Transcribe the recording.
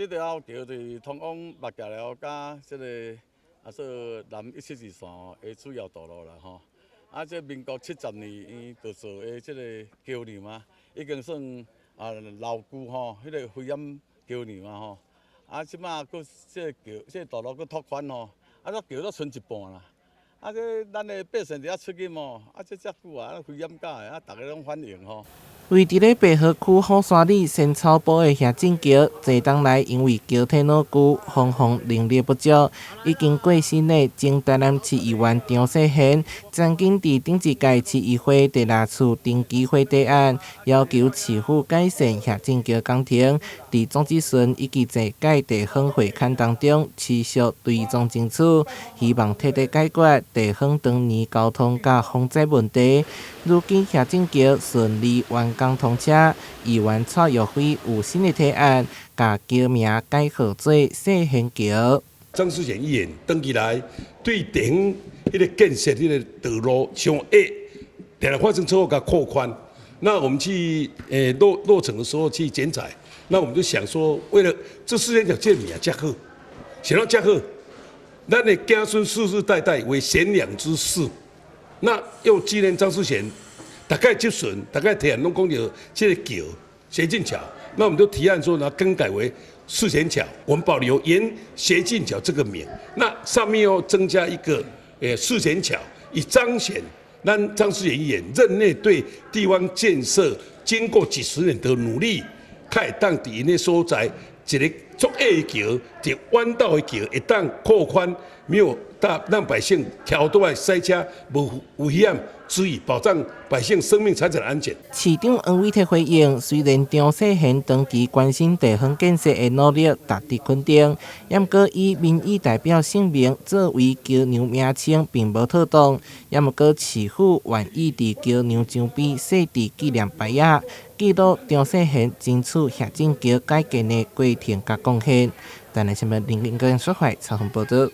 這條橋就是通往木屐寮甲這個說南172線的主要道路啦吼。這民國70年伊就做的這個橋梁啊，已經算老舊吼，迄個灰岩橋梁啊吼。即馬佫這道路佫拓寬吼，這橋都剩一半啦。這咱的百姓伫遐出入吼，這遮久啊，灰岩架的，大家攏歡迎吼。位佇咧白河區虎山里仙草埔的霞正橋，濟冬來因為橋體老舊，防洪能力不足，已經過身的前台南市議員張世賢，曾經佇頂一屆市議會第六次定期會提案，要求市府改善霞正橋工程。佇總質詢以及濟屆地方會刊當中，持續對中爭取，希望徹底解決地方當年交通甲風災問題。如今霞正橋順利完工通車，議員蔡玉輝有新的提案，把橋名改號做世賢橋。張世賢議員登記來對地方迄個建設迄個道路上定來發生車禍甲擴寬。那我們去落成的時候去剪彩，那我們就想說，為了這世賢橋這名較好，想要較好，咱的子孫世世代代為賢良之士。那又紀念張世賢，大概質詢，大概提案攏講到這個橋協進橋，那我們就提案說，呢更改為世賢橋，我們保留原協進橋這個名，那上面要增加一個世賢橋，以彰顯咱張世賢議員任內對地方建設經過幾十年的努力，開當地因的所在一個足矮的橋，一個彎道的橋，會當擴寬，沒有讓百姓橋都愛塞車無危險，足以保障百姓生命財產的安全。市長黃偉哲回應，雖然張世賢長期關心地方建設的努力值得肯定，也過以民意代表姓名作為橋梁名稱，並無妥當。也過市府願意佇橋梁牆邊設置紀念牌仔，記錄張世賢爭取霞正橋改建的過程甲貢獻。台南新聞林根說話，採訪報道。